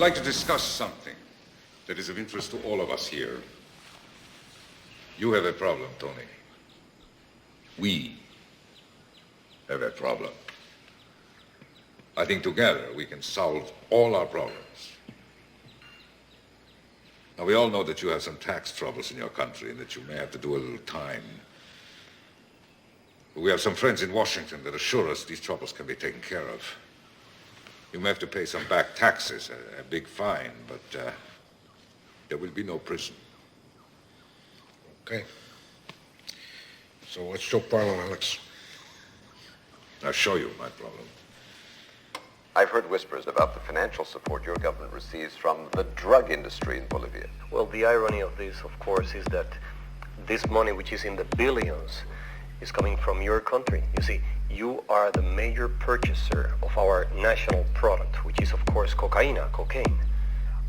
like to discuss something that is of interest to all of us here. You have a problem, Tony. We have a problem. I think together we can solve all our problems. Now, we all know that you have some tax troubles in your country and that you may have to do a little time. But we have some friends in Washington that assure us these troubles can be taken care of. You may have to pay some back taxes, a big fine, but there will be no prison. Okay. So what's your problem, Alex? I'll show you my problem. I've heard whispers about the financial support your government receives from the drug industry in Bolivia. Well, the irony of this, of course, is that this money, which is in the billions, is coming from your country. You see, you are the major purchaser of our national product, which is, of course, cocaine.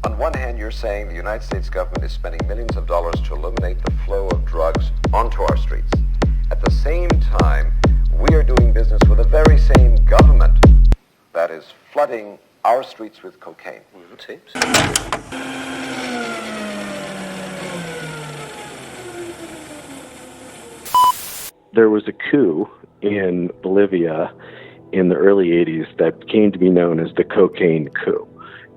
On one hand, you're saying the United States government is spending millions of dollars to eliminate the flow of drugs onto our streets. At the same time, we are doing business with the very same government that is flooding our streets with cocaine. It seems. There was a coup in Bolivia in the early 80s that came to be known as the cocaine coup.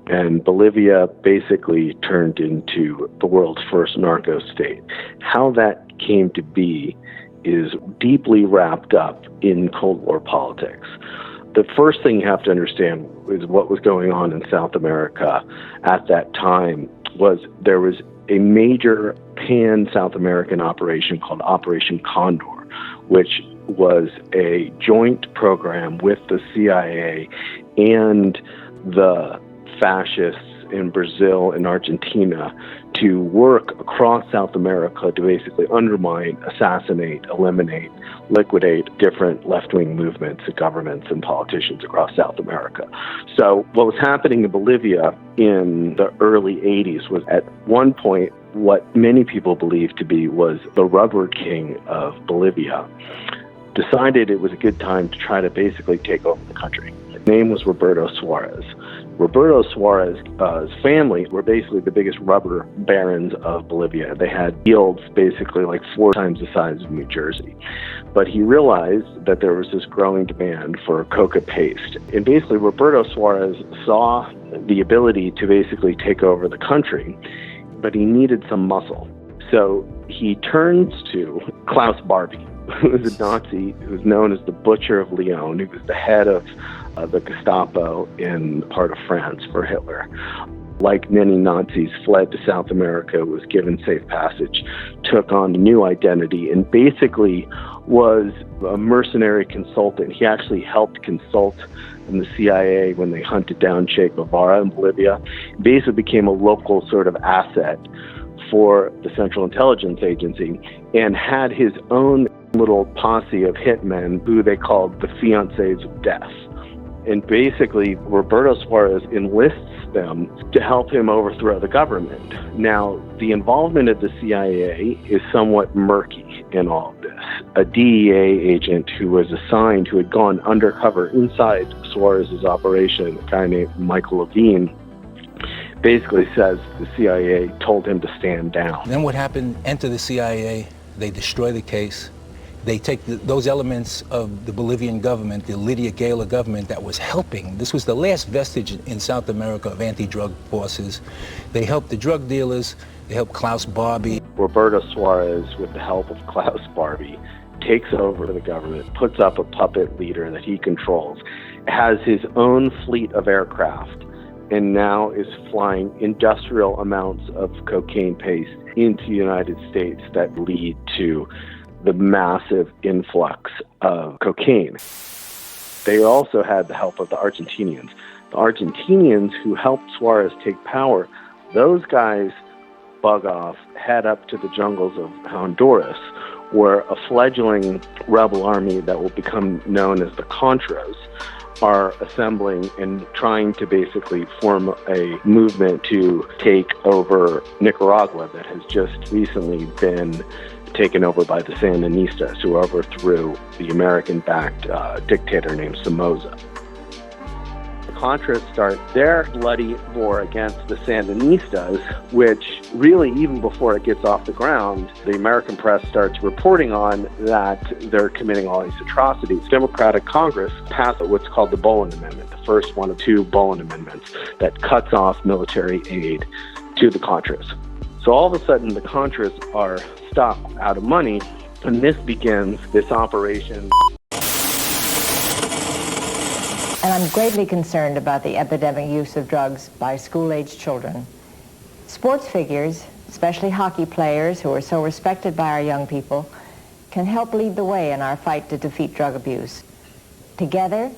And Bolivia basically turned into the world's first narco state. How that came to be is deeply wrapped up in Cold War politics. The first thing you have to understand is what was going on in South America at that time was there was a major pan-South American operation called Operation Condor, which was a joint program with the CIA and the fascists in Brazil and Argentina to work across South America to basically undermine, assassinate, eliminate, liquidate different left-wing movements and governments and politicians across South America. So what was happening in Bolivia in the early 80s was at one point what many people believed to be was the rubber king of Bolivia decided it was a good time to try to basically take over the country. His name was Roberto Suarez. Roberto Suarez's family were basically the biggest rubber barons of Bolivia. They had yields basically like 4 times the size of New Jersey. But he realized that there was this growing demand for coca paste. And basically Roberto Suarez saw the ability to basically take over the country, but he needed some muscle. So he turns to Klaus Barbie, who was a Nazi who was known as the Butcher of Lyon, who was the head of the Gestapo in part of France for Hitler. Like many Nazis, fled to South America, was given safe passage, took on a new identity, and basically was a mercenary consultant. He actually helped consult in the CIA when they hunted down Che Guevara in Bolivia. He basically became a local sort of asset for the Central Intelligence Agency and had his own little posse of hitmen who they called the Fiancés of Death. And basically, Roberto Suarez enlists them to help him overthrow the government. Now, the involvement of the CIA is somewhat murky in all of this. A DEA agent who was assigned, who had gone undercover inside Suarez's operation, a guy named Michael Levine, basically says the CIA told him to stand down. Then what happened, enter the CIA, they destroy the case. They take those elements of the Bolivian government, the Lydia Gala government that was helping. This was the last vestige in South America of anti-drug forces. They helped the drug dealers. They helped Klaus Barbie. Roberto Suarez, with the help of Klaus Barbie, takes over the government, puts up a puppet leader that he controls, has his own fleet of aircraft, and now is flying industrial amounts of cocaine paste into the United States that lead to the massive influx of cocaine. They also had the help of the Argentinians. The Argentinians who helped Suarez take power, those guys bug off, head up to the jungles of Honduras, where a fledgling rebel army that will become known as the Contras are assembling and trying to basically form a movement to take over Nicaragua that has just recently been taken over by the Sandinistas, who overthrew the American-backed dictator named Somoza. Contras start their bloody war against the Sandinistas, which really, even before it gets off the ground, the American press starts reporting on that they're committing all these atrocities. Democratic Congress passed what's called the Bowen Amendment, the first one of two Bowen Amendments that cuts off military aid to the Contras. So all of a sudden, the Contras are stuck out of money, and this begins this operation. And I'm greatly concerned about the epidemic use of drugs by school-age children. Sports figures, especially hockey players who are so respected by our young people, can help lead the way in our fight to defeat drug abuse. Together,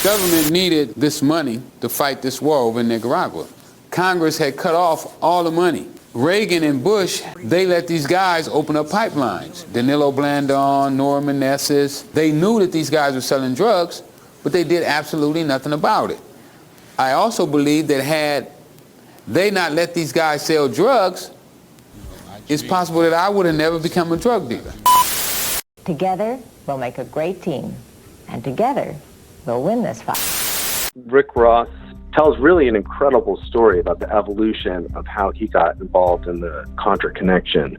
government needed this money to fight this war over in Nicaragua. Congress had cut off all the money. Reagan and Bush, they let these guys open up pipelines. Danilo Blandon, Nora Meneses. They knew that these guys were selling drugs, but they did absolutely nothing about it. I also believe that had they not let these guys sell drugs, it's possible that I would have never become a drug dealer. Together, we'll make a great team. And together, we'll win this fight. Rick Ross tells really an incredible story about the evolution of how he got involved in the Contra connection.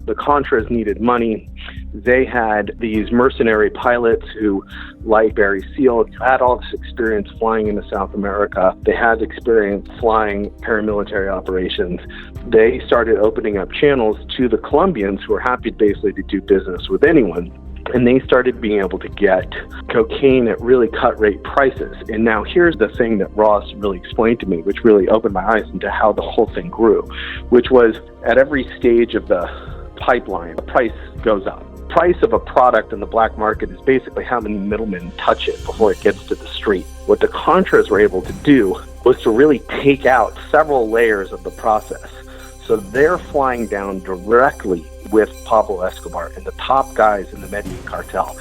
The Contras needed money. They had these mercenary pilots who, like Barry Seal, had all this experience flying into South America. They had experience flying paramilitary operations. They started opening up channels to the Colombians, who were happy basically to do business with anyone. And they started being able to get cocaine at really cut-rate prices. And now here's the thing that Ross really explained to me, which really opened my eyes into how the whole thing grew, which was at every stage of the pipeline, the price goes up. Price of a product in the black market is basically how many middlemen touch it before it gets to the street. What the Contras were able to do was to really take out several layers of the process. So they're flying down directly with Pablo Escobar and the top guys in the Medellin cartel,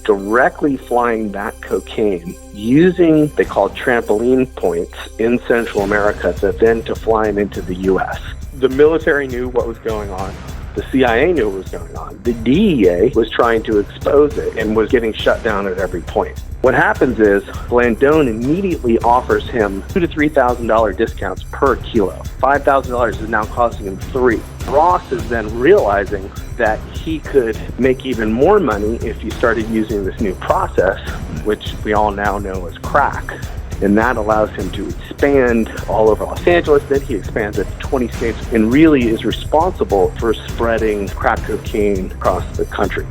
directly flying that cocaine using, they call trampoline points in Central America, then to fly them into the U.S. The military knew what was going on. The CIA knew what was going on. The DEA was trying to expose it and was getting shut down at every point. What happens is Blandon immediately offers him $2,000 to $3,000 discounts per kilo. $5,000 is now costing him $3,000. Ross is then realizing that he could make even more money if he started using this new process, which we all now know as crack. And that allows him to expand all over Los Angeles. Then he expands it to 20 states and really is responsible for spreading crack cocaine across the country.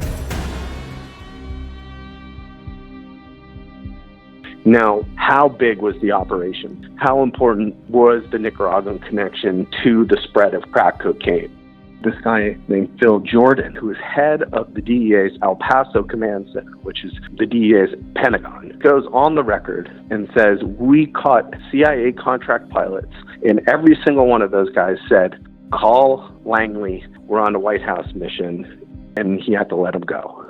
Now, how big was the operation? How important was the Nicaraguan connection to the spread of crack cocaine? This guy named Phil Jordan, who is head of the DEA's El Paso Command Center, which is the DEA's Pentagon, goes on the record and says, we caught CIA contract pilots, and every single one of those guys said, call Langley, we're on a White House mission, and he had to let him go.